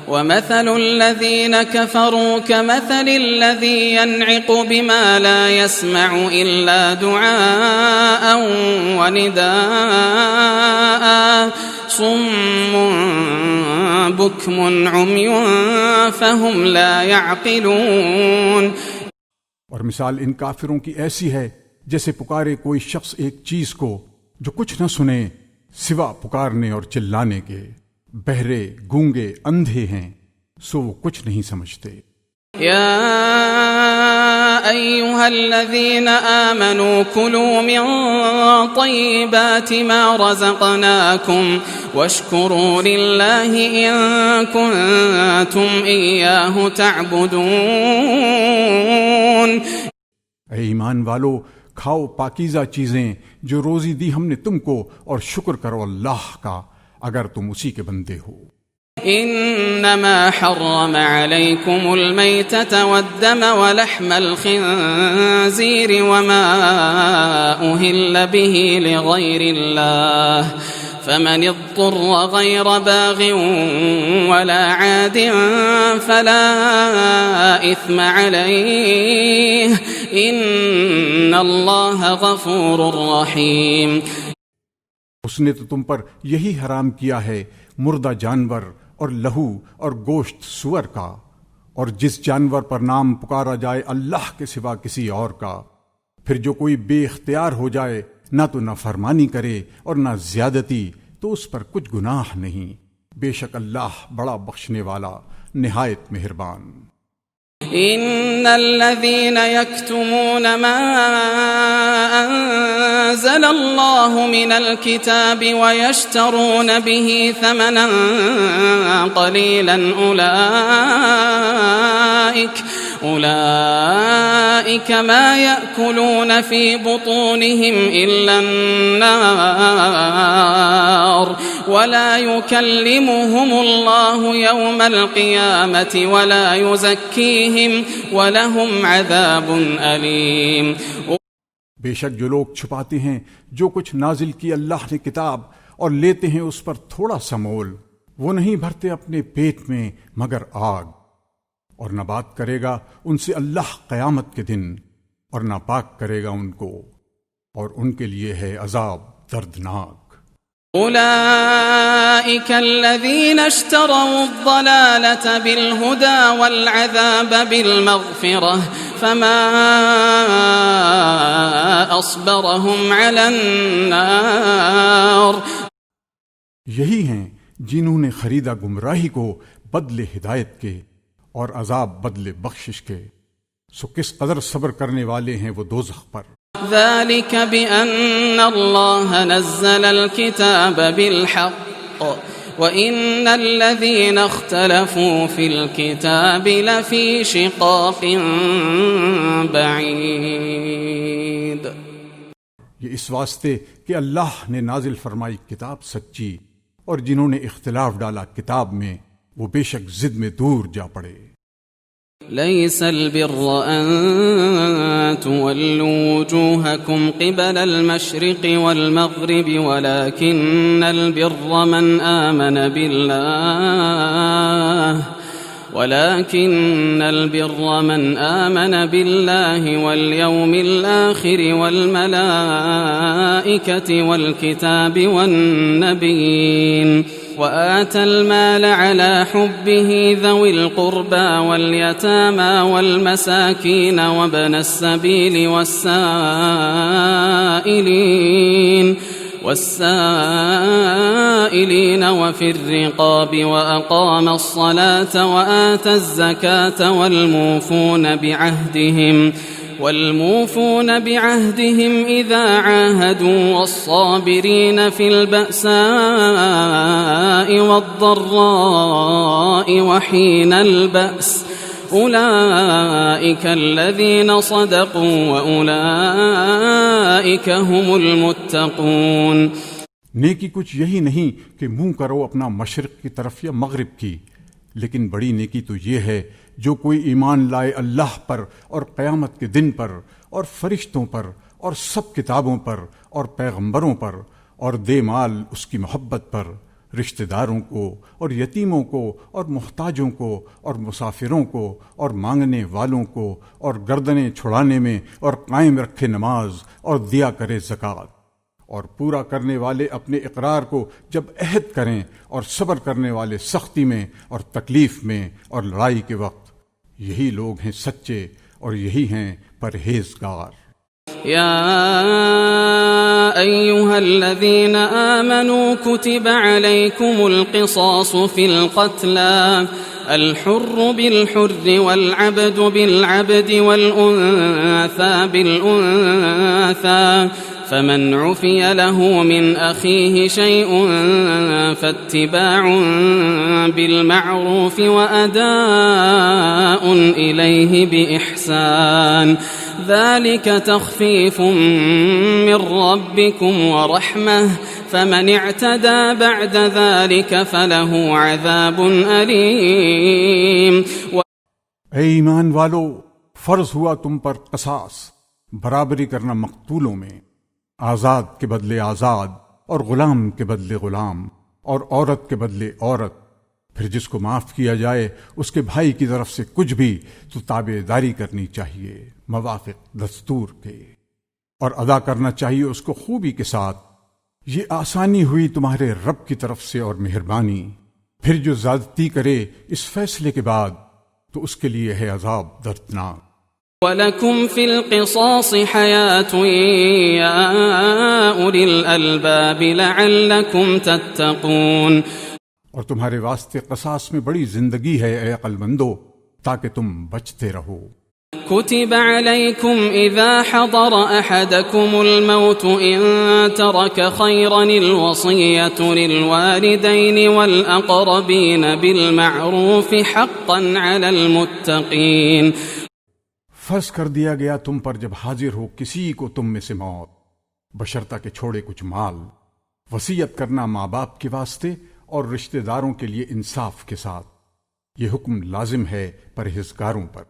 ومثل الذين كفروا كمثل الذي ينعق بما لا يسمع إلا دعاء ونداء صم بكم عمي فهم لا يعقلون. اور مثال ان کافروں کی ایسی ہے جیسے پکارے کوئی شخص ایک چیز کو جو کچھ نہ سنے سوا پکارنے اور چلانے کے. بہرے، گونگے، اندھے ہیں سو وہ کچھ نہیں سمجھتے. یا ایھا الذین آمنوا کلوا من طیبات ما رزقناکم واشکروا للہ ان کنتم ایاہ تعبدون. اے ایمان والو، کھاؤ پاکیزہ چیزیں جو روزی دی ہم نے تم کو، اور شکر کرو اللہ کا اگر تم اسی کے بندے ہو. انما حرم عليكم الميتة والدم ولحم الخنزير وما أهل به لغير الله فمن اضطر غير باغ ولا عاد فلا إثم عليه إن الله غفور رحيم. اس نے تو تم پر یہی حرام کیا ہے مردہ جانور اور لہو اور گوشت سور کا، اور جس جانور پر نام پکارا جائے اللہ کے سوا کسی اور کا. پھر جو کوئی بے اختیار ہو جائے نہ تو نافرمانی کرے اور نہ زیادتی تو اس پر کچھ گناہ نہیں. بے شک اللہ بڑا بخشنے والا نہایت مہربان. ان الذين يكتمون ما انزل الله من الكتاب ويشترون به ثمنا قليلا اولئك ما يأكلون في بطونهم الا النار ولا يكلمهم الله يوم القيامة ولا يزكيهم وَلَهُمْ عَذَابٌ أَلِيمٌ. بے شک جو لوگ چھپاتے ہیں جو کچھ نازل کی اللہ نے کتاب اور لیتے ہیں اس پر تھوڑا سا مول، وہ نہیں بھرتے اپنے پیٹ میں مگر آگ، اور نہ بات کرے گا ان سے اللہ قیامت کے دن، اور نہ پاک کرے گا ان کو، اور ان کے لیے ہے عذاب دردناک. أولئك الذين اشتروا الضلالة بالهدى والعذاب بالمغفرة فما أصبرهم على النار. یہی ہیں جنہوں نے خریدا گمراہی کو بدلے ہدایت کے اور عذاب بدلے بخشش کے، سو کس قدر صبر کرنے والے ہیں وہ دوزخ پر. ذلك بأن الله نزل الكتاب بالحق وإن الذين اختلفوا في الكتاب لفي شقاق بعيد. یہ اس واسطے کہ اللہ نے نازل فرمائی کتاب سچی، اور جنہوں نے اختلاف ڈالا کتاب میں وہ بے شک ضد میں دور جا پڑے. ليس البر أن تولوا وجوهكم قبل المشرق والمغرب ولكن البر من آمن بالله واليوم الآخر والملائكة والكتاب والنبيين وآتى المال على حبه ذوي القربى واليتامى والمساكين وابن السبيل والسائلين وفي الرقاب وأقام الصلاة وآتى الزكاة والموفون بعهدهم إذا عاهدوا والصابرين في البأساء والضراء وحين البأس أولئك الذين صدقوا وأولئك هم المتقون. نیکی کچھ یہی نہیں کہ منہ کرو اپنا مشرق کی طرف یا مغرب کی، لیکن بڑی نیکی تو یہ ہے جو کوئی ایمان لائے اللہ پر اور قیامت کے دن پر اور فرشتوں پر اور سب کتابوں پر اور پیغمبروں پر، اور دے مال اس کی محبت پر، رشتہ داروں کو اور یتیموں کو اور محتاجوں کو اور مسافروں کو اور مانگنے والوں کو اور گردنیں چھڑانے میں اور قائم رکھے نماز اور دیا کرے زکوٰۃ، اور پورا کرنے والے اپنے اقرار کو جب عہد کریں، اور صبر کرنے والے سختی میں اور تکلیف میں اور لڑائی کے وقت۔ یہی لوگ ہیں سچے اور یہی ہیں پرہیزگار۔ يا أيها الذين آمنوا كتب عليكم القصاص في القتلى الحر بالحر والعبد بالعبد والأنثى بالأنثى فمن عفي له من أخيه شيء فاتباع بالمعروف وأداء إليه بإحسان ذلك تخفيف من ربكم ورحمة فمن اعتدى بعد ذلك فله عذاب أليم۔ اے ایمان والو، فرض ہوا تم پر قصاص، برابری کرنا مقتولوں میں، آزاد کے بدلے آزاد اور غلام کے بدلے غلام اور عورت کے بدلے عورت۔ پھر جس کو معاف کیا جائے اس کے بھائی کی طرف سے کچھ بھی تو تابع داری کرنی چاہیے موافق دستور کے، اور ادا کرنا چاہیے اس کو خوبی کے ساتھ۔ یہ آسانی ہوئی تمہارے رب کی طرف سے اور مہربانی۔ پھر جو زیادتی کرے اس فیصلے کے بعد تو اس کے لیے ہے عذاب دردناک۔ وَلَكُمْ فِي الْقِصَاصِ حَيَاةٌ يَا أُولِي الْأَلْبَابِ لَعَلَّكُمْ تَتَّقُونَ، اور تمہارے واسطے قصاص میں بڑی زندگی ہے اے عقل مندو، تاکہ تم بچتے رہو۔ كتب عليكم إذا حضر أحدكم الموت إن ترك خيرا الوصية للوالدين والأقربين بالمعروف حقا على المتقين۔ فرض کر دیا گیا تم پر جب حاضر ہو کسی کو تم میں سے موت، بشرطہ کہ چھوڑے کچھ مال، وصیت کرنا ماں باپ کے واسطے اور رشتہ داروں کے لیے انصاف کے ساتھ۔ یہ حکم لازم ہے پرہیزگاروں پر۔